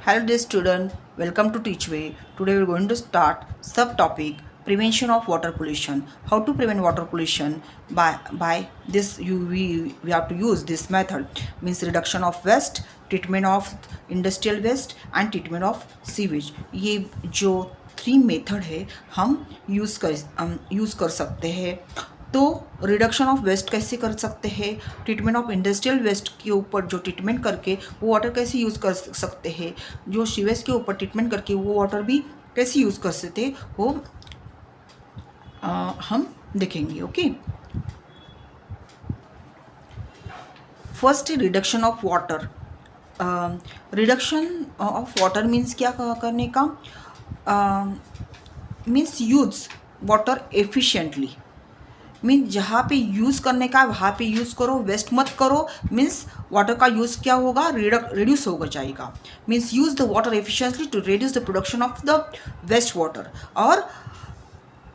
Hello dear student, welcome to Teachway. Today we are going to start subtopic prevention of water pollution. How to prevent water pollution by this we have to use this method means reduction of waste, treatment of industrial waste and treatment of sewage. ये जो three method है हम use कर सकते हैं। तो reduction of waste कैसे कर सकते हैं, ट्रीटमेंट ऑफ इंडस्ट्रियल वेस्ट के ऊपर जो ट्रीटमेंट करके वो वाटर कैसे यूज़ कर सकते हैं, जो सीवेज के ऊपर ट्रीटमेंट करके वो वाटर भी कैसे यूज़ कर सकते हैं वो हम देखेंगे। Okay, first reduction of water. Reduction of water means क्या करने का, means use water efficiently. Means जहाँ पे यूज़ करने का वहाँ पे यूज़ करो, वेस्ट मत करो। मीन्स वाटर का यूज़ क्या होगा, रिड्यूस होगा जाएगा। Means use the water efficiently to reduce the production of the waste water, और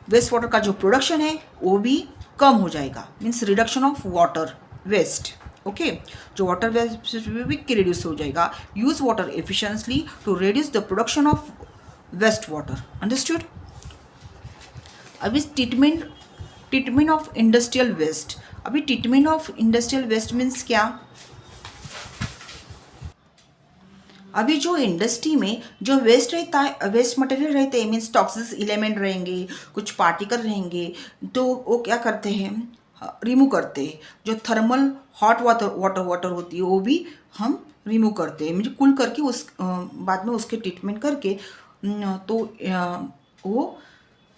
वेस्ट वाटर का जो प्रोडक्शन है वो भी कम हो जाएगा। Means reduction of water waste. Okay, जो वाटर वेस्ट भी रिड्यूस हो जाएगा। Use water efficiently to reduce the production of waste water. Understood. अभी ट्रीटमेंट ऑफ इंडस्ट्रियल वेस्ट। अभी treatment of industrial waste means क्या, अभी जो इंडस्ट्री में जो वेस्ट रहता है, वेस्ट मटेरियल रहते हैं, मीन्स टॉक्सिक एलिमेंट रहेंगे, कुछ पार्टिकल रहेंगे, तो वो क्या करते हैं, रिमूव करते हैं। जो थर्मल हॉट वाटर होती है वो भी हम रिमूव करते हैं, मीन्स कूल करके उस बाद में उसके ट्रीटमेंट करके तो वो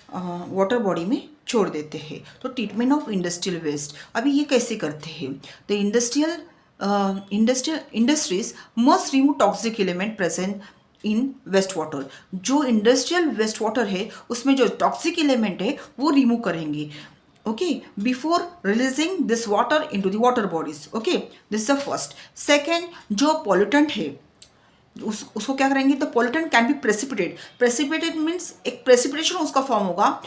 वाटर बॉडी में छोड़ देते हैं। तो ट्रीटमेंट ऑफ इंडस्ट्रियल वेस्ट अभी ये कैसे करते हैं, तो industries must remove toxic element present in waste water. जो इंडस्ट्रियल वेस्ट वाटर है उसमें जो टॉक्सिक एलिमेंट है वो रिमूव करेंगे। Okay, before releasing this water into the water bodies. Okay, this is the first. Second, जो पॉल्यूटेंट है उसको क्या करेंगे, तो pollutant can be precipitated means एक प्रेसिपिटेशन उसका फॉर्म होगा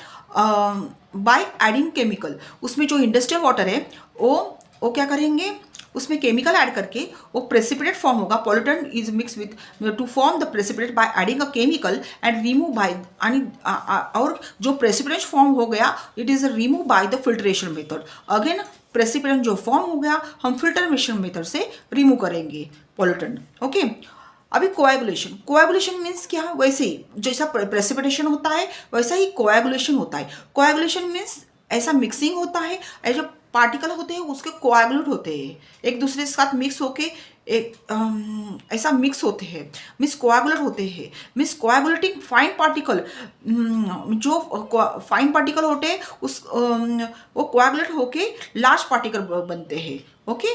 बाय एडिंग केमिकल। उसमें जो इंडस्ट्रियल वाटर है वो क्या करेंगे, उसमें केमिकल ऐड करके वो प्रेसिपिटेट फॉर्म होगा। Pollutant is mix with to form the precipitate by adding a chemical and remove by और जो प्रेसिपिटेट फॉर्म हो गया it is remove by the filtration method. Again precipitant जो फॉर्म हो गया हम फिल्ट्रेशन मेथड से रिमूव करेंगे पॉल्यूटेंट। ओके, अभी कोएगुलेशन मीन्स क्या, वैसे ही जैसा प्रेसिपिटेशन होता है वैसा ही कोएगुलेशन होता है। कोएगुलेशन मीन्स ऐसा मिक्सिंग होता है, ऐसे जो पार्टिकल होते हैं उसके कोएगुलेट होते हैं, एक दूसरे के साथ मिक्स होके एक ऐसा मिक्स होते हैं, मीन्स कोएगुलेट होते हैं। मीन्स कोएगुलेटिंग फाइन पार्टिकल, जो फाइन पार्टिकल होते हैं वो कोएगुलेट होके लार्ज पार्टिकल बनते हैं। Okay,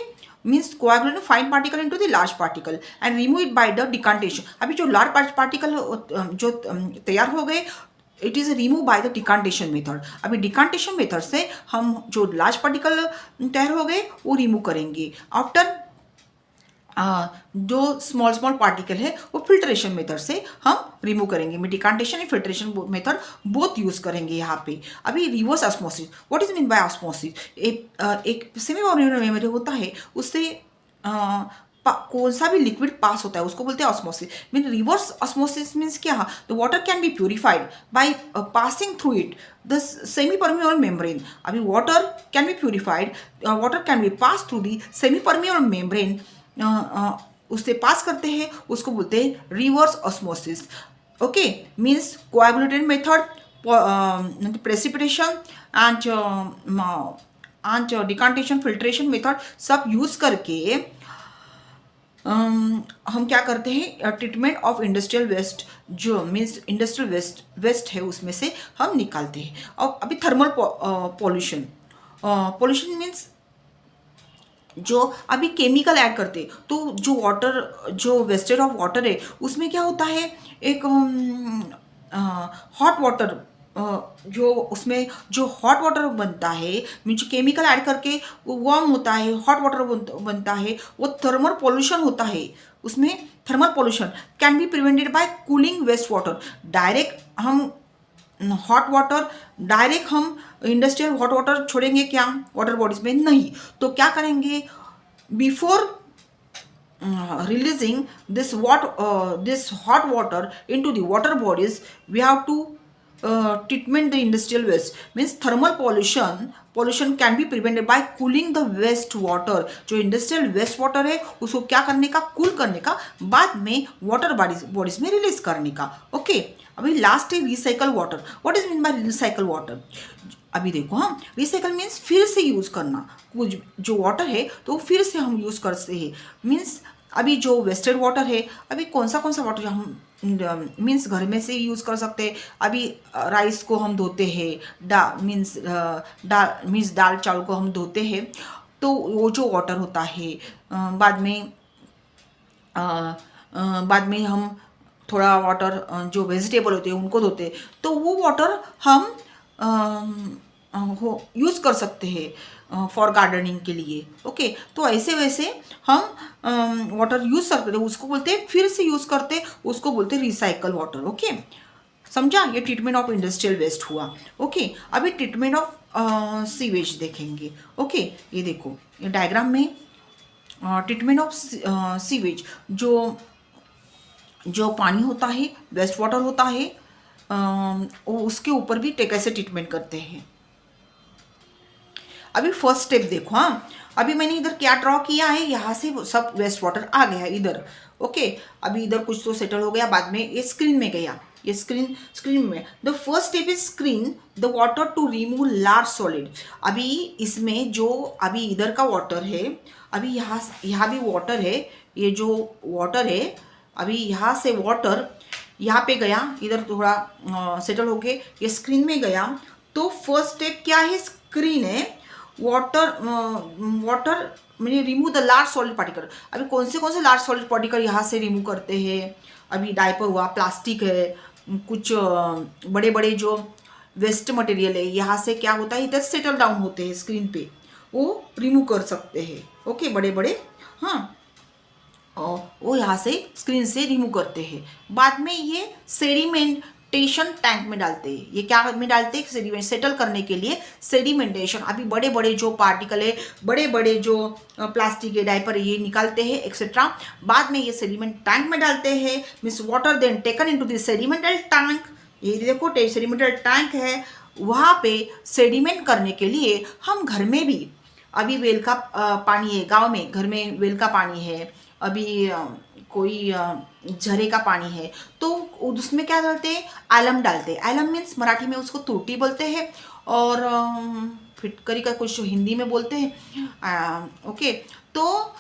means coagulate fine particle into the large particle and remove it by the decantation. अभी जो लार्ज पार्टिकल जो तैयार हो गए it is remove by the decantation method. अभी डिकांटेशन मेथड से हम जो लार्ज पार्टिकल तैयार हो गए वो रिमूव करेंगे। आफ्टर जो स्मॉल पार्टिकल है वो फिल्ट्रेशन मेथड से हम रिमूव करेंगे। Decantation and filtration method both use करेंगे यहाँ पे। अभी reverse osmosis, what is mean by osmosis, एक सेमी ऑर्गेनिक मेमोरी होता है उससे कौन सा भी लिक्विड पास होता है उसको बोलते हैं osmosis. Mean reverse osmosis means क्या, the water can be purified by passing through it the semi permeable membrane. अभी water can be purified, water can be pass through the semi permeable membrane, उससे pass करते हैं उसको बोलते हैं reverse osmosis. Okay, means coagulated method, precipitation and decantation filtration method सब use करके हम क्या करते हैं, ट्रीटमेंट ऑफ इंडस्ट्रियल वेस्ट जो मीन्स इंडस्ट्रियल वेस्ट है उसमें से हम निकालते हैं। और अभी थर्मल पॉल्यूशन मीन्स जो अभी केमिकल ऐड करते तो जो वाटर जो वेस्टेज ऑफ वाटर है उसमें क्या होता है, एक हॉट वाटर जो उसमें जो हॉट वाटर बनता है मीन्स केमिकल ऐड करके वो वार्म होता है, हॉट वाटर बनता है, वो थर्मल पॉल्यूशन होता है। उसमें thermal pollution can be prevented by cooling waste water. Direct हम हॉट वाटर डायरेक्ट हम इंडस्ट्रियल हॉट वाटर छोड़ेंगे क्या वाटर बॉडीज में, नहीं। तो क्या करेंगे, before releasing this hot water into the water bodies, we have to treatment the industrial waste. Means thermal pollution can be prevented by cooling the waste water. जो industrial waste water है उसको क्या करने का, कूल करने का, बाद में वाटर बॉडीज में रिलीज करने का. ओके, अभी लास्ट है recycle water. What is mean bye recycle water? अभी देखो, हाँ, रिसाइकल मीन्स फिर से यूज़ करना. कुछ जो वाटर है तो फिर से हम यूज़ करते हैं. मीन्स अभी जो वेस्टेड वाटर है, अभी कौन सा वाटर हम मीन्स घर में से यूज़ कर सकते हैं. अभी राइस को हम धोते हैं, दाल चावल को हम धोते हैं, तो वो जो वाटर होता है बाद में हम थोड़ा वाटर जो वेजिटेबल होते हैं उनको धोते हैं, तो वो वाटर हम यूज़ कर सकते हैं फॉर गार्डनिंग के लिए. ओके, तो ऐसे वैसे हम वाटर यूज़ करते हैं, उसको बोलते हैं फिर से यूज़ करते, उसको बोलते हैं रिसाइकल वाटर. ओके, समझा? ये ट्रीटमेंट ऑफ इंडस्ट्रियल वेस्ट हुआ. ओके, अभी ट्रीटमेंट ऑफ सीवेज देखेंगे. ओके, ये देखो, ये डायग्राम में ट्रीटमेंट ऑफ सीवेज, जो पानी होता है, वेस्ट वाटर होता है, उसके ऊपर भी कैसे ट्रीटमेंट करते हैं. अभी फर्स्ट स्टेप देखो. हाँ, अभी मैंने इधर क्या ड्रॉ किया है, यहाँ से सब वेस्ट वाटर आ गया इधर. ओके, अभी इधर कुछ तो सेटल हो गया, बाद में ये स्क्रीन में गया. ये स्क्रीन में the first step is screen the water to remove large solid. अभी इसमें जो अभी इधर का वाटर है, अभी यहाँ भी वाटर है. ये जो वाटर है, अभी यहाँ से वाटर यहाँ पे गया, इधर थोड़ा सेटल होके ये स्क्रीन में गया. तो फर्स्ट स्टेप क्या है, स्क्रीन है. वाटर मैंने remove the large solid particle. अभी कौन से लार्ज सॉलिड पार्टिकल यहाँ से रिमूव करते हैं. अभी डायपर हुआ, प्लास्टिक है, कुछ बड़े बड़े जो वेस्ट मटेरियल है, यहाँ से क्या होता है, इधर सेटल डाउन होते हैं स्क्रीन पे, वो रिमूव कर सकते हैं. ओके, बड़े बड़े, हाँ, वो यहाँ से स्क्रीन से रिमूव करते हैं. बाद में ये सेडिमेंटेशन टैंक में डालते हैं. ये क्या में डालते हैं, सेडिमेंट सेटल करने के लिए सेडिमेंटेशन. अभी बड़े बड़े जो पार्टिकल है, बड़े बड़े जो प्लास्टिक है, डायपर है, ये निकालते हैं एक्सेट्रा. बाद में ये सेडिमेंट टैंक में डालते हैं. Means water then taken into the sedimental tank. ये देखो सेडिमेंटल टैंक है, वहाँ पे सेडिमेंट करने के लिए हम घर में भी, अभी वेल का पानी है, गाँव में घर में वेल का पानी है, अभी कोई झरे का पानी है, तो उसमें क्या डालते हैं, एलम डालते हैं. एलम मीन्स मराठी में उसको तुरटी बोलते हैं, और फिटकरी का कुछ हिंदी में बोलते हैं. ओके, तो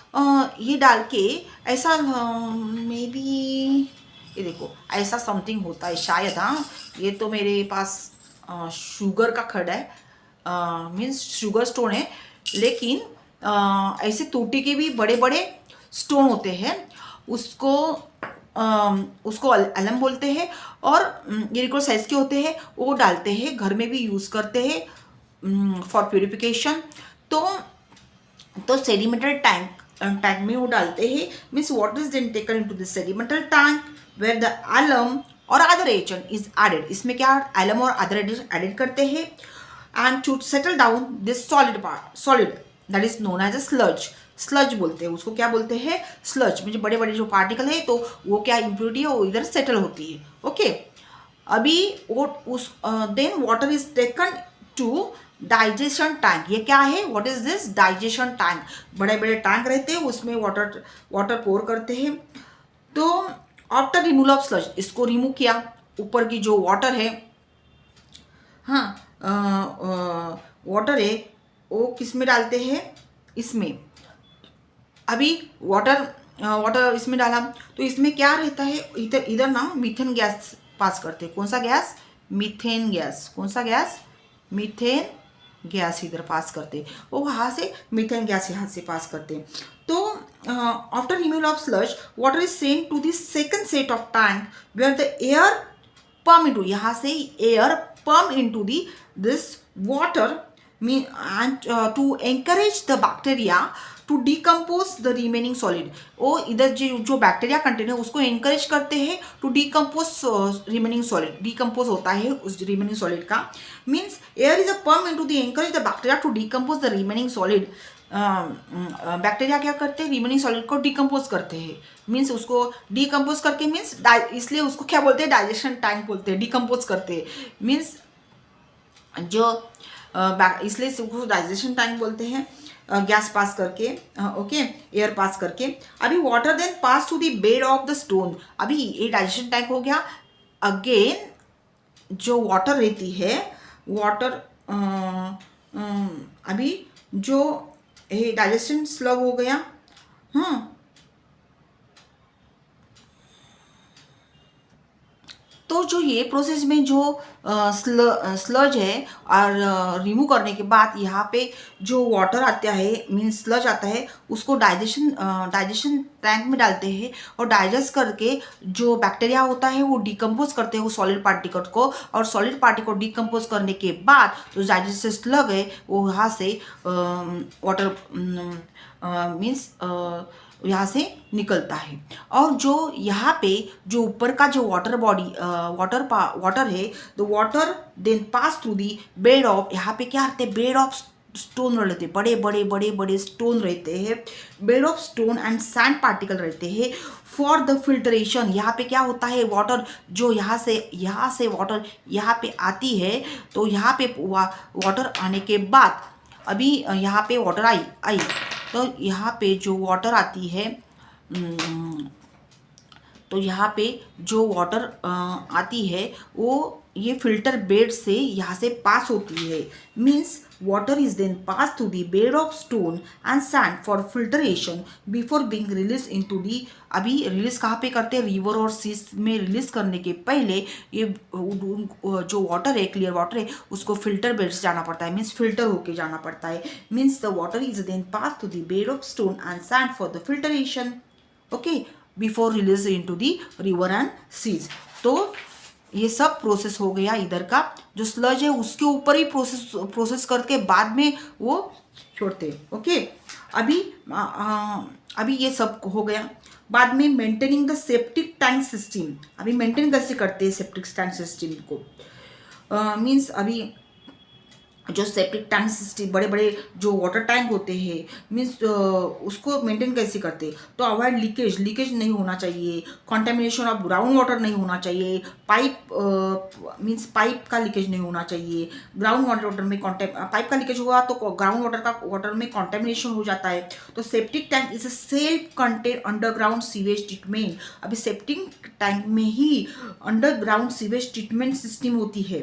ये डाल के ऐसा मे बी, ये देखो ऐसा समथिंग होता है शायद. हाँ, ये तो मेरे पास शुगर का खड़ा है, मीन्स शुगर स्टोन है, लेकिन ऐसे तुरटी के भी बड़े बड़े स्टोन होते हैं, उसको अलम बोलते हैं. और ये रिकॉर्ड साइज के होते हैं, वो डालते हैं, घर में भी यूज़ करते हैं फॉर प्योरिफिकेशन. तो सेडिमेंटल टैंक में वो डालते हैं. Means water is then taken into the sedimental tank where the alum और अदर एजेंट इज एडेड. इसमें क्या एलम और अदर एजेंट एडेड करते हैं. And to settle down this solid that is known as a sludge बोलते हैं. उसको क्या बोलते हैं, स्लज. मुझे बड़े बड़े जो पार्टिकल है, तो वो क्या इम्प्योरिटी है, वो इधर सेटल होती है. ओके, अभी वो then water is taken to digestion tank. ये क्या है, what is this, digestion tank. बड़े बड़े टैंक रहते हैं, उसमें वाटर पोर करते हैं. तो आफ्टर रिमूवल ऑफ स्लज, इसको रिमूव किया, ऊपर की जो वाटर है, हाँ, वाटर है, वो किस में डालते हैं, इसमें. अभी वाटर इसमें डाला, तो इसमें क्या रहता है, इधर ना मीथेन गैस पास करते हैं. कौन सा गैस, मीथेन गैस. कौन सा गैस, मीथेन गैस इधर पास करते हैं. वो वहाँ से मीथेन गैस यहाँ से पास करते हैं. तो after removal of sludge, water is sent to the second set of tank where the air pump into. यहाँ से air pump into this water and to encourage the bacteria to decompose the remaining solid. वो इधर जो bacteria contain है उसको encourage करते हैं to decompose remaining solid. decompose होता है उस remaining solid का. means air is a pump into the encourage the bacteria to decompose the remaining solid. Bacteria क्या करते हैं, रिमेनिंग सॉलिड को डिकम्पोज करते हैं, मीन्स उसको डिकम्पोज करके मीन्स इसलिए उसको क्या बोलते हैं, डाइजेशन टैंक बोलते हैं, डिकम्पोज करते हैं मीन्स जो इसलिए उसको डाइजेशन टैंक बोलते हैं, गैस पास करके, ओके, एयर पास करके। अभी water then pass to the bed of the stone, अभी ये डाइजेशन टैंक हो गया। अगेन जो वाटर रहती है, वाटर अभी जो ये डाइजेशन स्लग हो गया, हाँ, तो जो ये प्रोसेस में जो स्लज है और रिमूव करने के बाद यहाँ पे जो वाटर आता है मीन्स स्लज आता है, उसको डाइजेशन टैंक में डालते हैं और डाइजेस्ट करके जो बैक्टीरिया होता है वो डिकम्पोज करते हैं वो सॉलिड पार्टिकल को, और सॉलिड पार्टिकल डिकम्पोज करने के बाद जो डाइजेस्टिव स्लग है वो यहाँ से वाटर मीन्स यहाँ से निकलता है। और जो यहाँ पे जो ऊपर का जो वाटर बॉडी वाटर है, तो water then pass through the bed of, यहाँ पे क्या रहते हैं, बेड ऑफ स्टोन रहते हैं, बड़े बड़े बड़े बड़े स्टोन रहते हैं, bed of stone and sand particle रहते हैं फॉर द फिल्ट्रेशन। यहाँ पे क्या होता है, वाटर जो यहाँ से वाटर यहाँ पे आती है, तो यहाँ पे वाटर आने के बाद अभी यहाँ पे वाटर आई तो यहाँ पे जो वाटर आती है, तो यहाँ पे जो वाटर आती है वो ये फिल्टर बेड से यहाँ से पास होती है, means water is then pass through the bed of stone and sand for filtration before being release into the. अभी रिलीज कहाँ पे करते हैं, रिवर और सीज में रिलीज करने के पहले ये जो वाटर है, क्लियर वाटर है, उसको फिल्टर बेड से जाना पड़ता है, मीन्स फिल्टर होके जाना पड़ता है, means the water is then pass through the bed of stone and sand for the filtration, okay, before release into the river and seas. तो ये सब प्रोसेस हो गया इधर का, जो स्लज है उसके ऊपर ही प्रोसेस करके बाद में वो छोड़ते, ओके। अभी अभी ये सब हो गया। बाद में maintaining the septic tank system, अभी मेंटेन कैसे करते हैं सेप्टिक टैंक सिस्टम को, मीन्स अभी जो सेप्टिक टैंक सिस्टम, बड़े बड़े जो वाटर टैंक होते हैं मीन्स उसको मेंटेन कैसे करते, तो अवॉइड लीकेज नहीं होना चाहिए, कंटेमिनेशन ऑफ ग्राउंड वाटर नहीं होना चाहिए, पाइप मीन्स पाइप का लीकेज नहीं होना चाहिए, ग्राउंड वाटर में पाइप का लीकेज हुआ तो ग्राउंड वाटर में कंटेमिनेशन हो जाता है। तो septic tank is a self contain underground sewage treatment, अभी सेप्टिक टैंक में ही अंडरग्राउंड सीवेज ट्रीटमेंट सिस्टम होती है,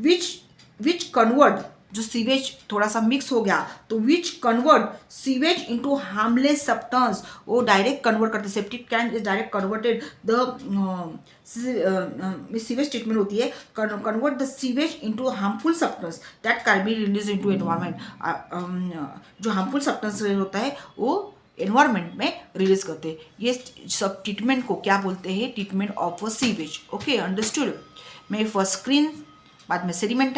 विच कन्वर्ट, जो सीवेज थोड़ा सा मिक्स हो गया तो which convert sewage into harmless substance, वो डायरेक्ट कन्वर्ट करते, septic tank is direct converted the sewage treatment होती है, convert the sewage into harmful substance that can be release into environment, जो हार्मफुल सब्सटेंस होता है वो एनवायरमेंट में release करते हैं। ये सब ट्रीटमेंट को क्या बोलते हैं, treatment of a sewage, okay, understood. मैं फर्स्ट स्क्रीन, बाद में सेडिमेंट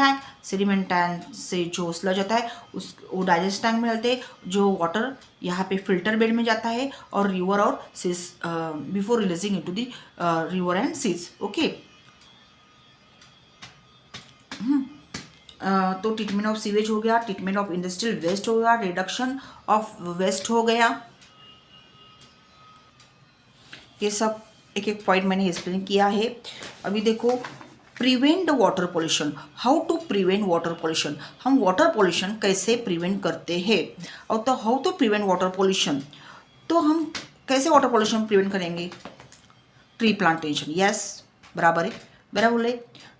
टैंक से जो स्लज आता है उस वो डाइजेस्ट टैंक में डालते हैं, जो वाटर यहाँ पे फिल्टर बेड में जाता है और रिवर और seas before releasing into the river and seas, okay. तो ट्रीटमेंट ऑफ सीवेज हो गया, ट्रीटमेंट ऑफ इंडस्ट्रियल वेस्ट हो गया, रिडक्शन ऑफ वेस्ट हो गया, ये सब एक एक पॉइंट मैंने एक्सप्लेन किया है। अभी देखो, prevent the water pollution, how to prevent water pollution, हम वाटर पोल्यूशन कैसे प्रिवेंट करते हैं, और तो how to prevent water pollution, तो हम कैसे वाटर पोल्यूशन प्रिवेंट करेंगे, ट्री प्लांटेशन, यस बराबर है, बराबर बोले,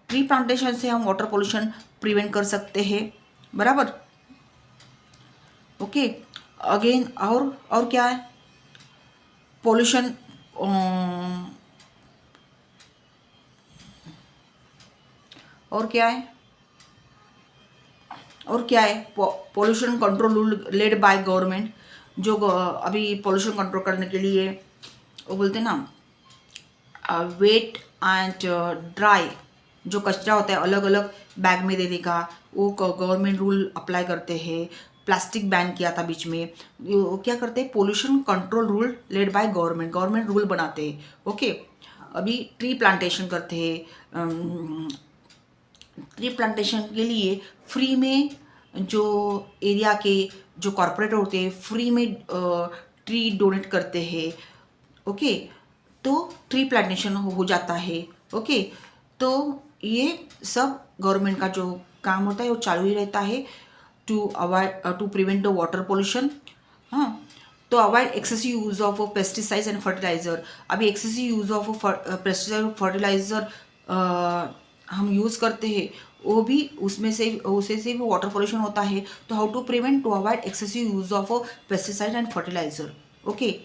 ट्री प्लांटेशन से हम वाटर पोल्यूशन प्रिवेंट कर सकते हैं, बराबर, ओके। अगेन और क्या है, पोल्यूशन और क्या है, pollution control rule led by government, जो अभी पोल्यूशन कंट्रोल करने के लिए वो बोलते हैं ना, वेट एंड ड्राई जो कचरा होता है अलग अलग बैग में देने का, वो गवर्नमेंट रूल अप्लाई करते हैं। प्लास्टिक बैन किया था बीच में, वो क्या करते हैं, pollution control rule led by government rule बनाते हैं, ओके। अभी ट्री प्लांटेशन करते हैं, ट्री प्लांटेशन के लिए फ्री में जो एरिया के जो कॉरपोरेटर होते हैं फ्री में ट्री डोनेट करते हैं। ओके, तो ट्री प्लांटेशन हो जाता है। ओके, तो ये सब गवर्नमेंट का जो काम होता है वो चालू ही रहता है to avoid to prevent the water pollution. हाँ, तो avoid excessive use of pesticides and fertilizer. अभी excessive use of pesticide fertilizer हम यूज़ करते हैं, वो भी उसमें से उसे से भी वाटर पोल्यूशन होता है। तो how to prevent to avoid excessive use of pesticide and fertilizer. Okay,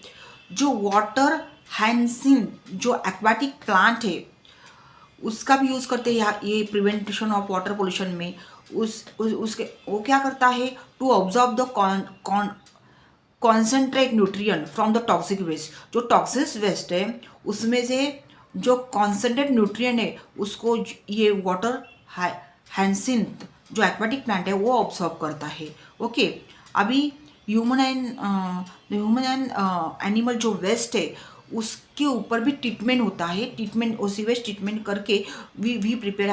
जो वाटर हैंसिन जो एक्वाटिक प्लांट है उसका भी यूज़ करते हैं ये प्रिवेंशन ऑफ वाटर पोल्यूशन में। उसके वो क्या करता है, to absorb the concentrate nutrient from the toxic waste. जो टॉक्सिक वेस्ट है उसमें से जो कॉन्सेंट्रेट न्यूट्रिएंट है उसको ये वाटर हैंसिंथ जो एक्वाटिक प्लांट है वो ऑब्जॉर्व करता है। ओके, अभी ह्यूमन एंड एनिमल जो वेस्ट है उसके ऊपर भी ट्रीटमेंट होता है। ट्रीटमेंट सीवेज ट्रीटमेंट करके वी प्रिपेयर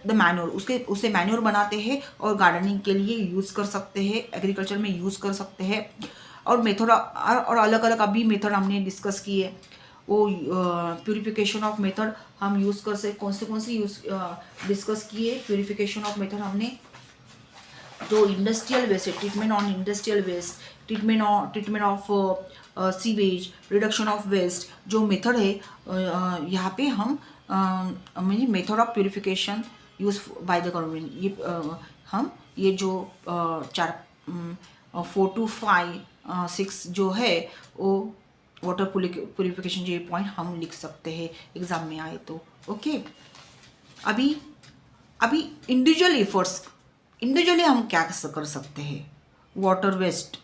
द मैन्योर, उससे मैन्योर बनाते हैं और गार्डनिंग के लिए यूज़ कर सकते हैं, एग्रीकल्चर में यूज़ कर सकते हैं। और मेथड और अलग अलग अभी मेथड हमने डिस्कस किए, वो प्यूरिफिकेशन ऑफ मेथड हम यूज़ कर सकते कौन से यूज़ डिस्कस किए। प्यूरिफिकेशन ऑफ मेथड हमने जो इंडस्ट्रियल वेस्ट है, treatment on industrial waste, treatment of sewage, reduction of waste, जो मेथड है यहाँ पे हम method of purification use by the government. ये हम ये जो 4 to 5 6 जो है वो वाटर प्यूरिफिकेशन जो ये पॉइंट हम लिख सकते हैं एग्जाम में आए तो। ओके, अभी इंडिविजुअल एफर्ट्स, इंडिविजुअली हम क्या कर सकते हैं। Water waste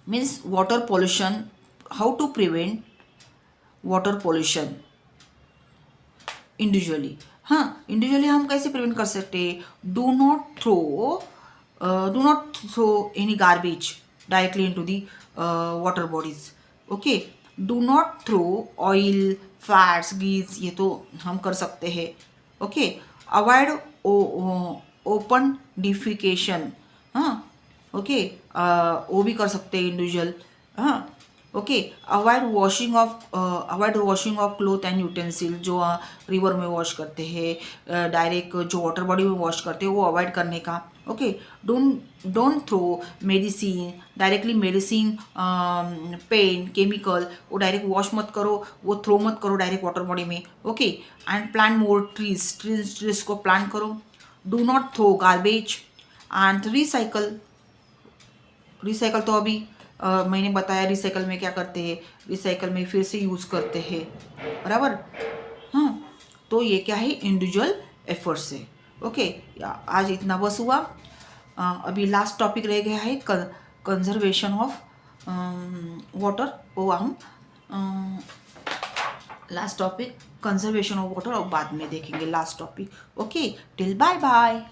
means water pollution, how to prevent water pollution individually. हाँ, इंडिविजुअली हम कैसे प्रिवेंट कर सकते हैं। Do not throw any garbage directly into the water bodies. Okay, do not throw oil, fats, grease, ये तो हम कर सकते हैं। Okay, avoid open defecation. हाँ, ओके, वो भी कर सकते हैं इंडिविजुअल। हाँ, okay, avoid washing of cloth and utensil, जो रिवर में वॉश करते हैं, डायरेक्ट जो वाटर बॉडी में वॉश करते हैं वो अवॉइड करने का। Okay, don't throw medicine directly, medicine, pen, chemical, वो डायरेक्ट वॉश मत करो, वो थ्रो मत करो डायरेक्ट वाटर बॉडी में। Okay, and plant more trees को प्लांट करो। Do not throw garbage and recycle तो अभी मैंने बताया रिसाइकल में क्या करते हैं, रिसाइकल में फिर से यूज़ करते हैं, बराबर। हाँ, तो ये क्या है, इंडिविजुअल एफर्ट्स से। ओके, आज इतना बस हुआ। अभी लास्ट टॉपिक रह गया है कंजर्वेशन ऑफ वाटर, वो हम last topic conservation of water और बाद में देखेंगे last topic. Okay, till bye bye.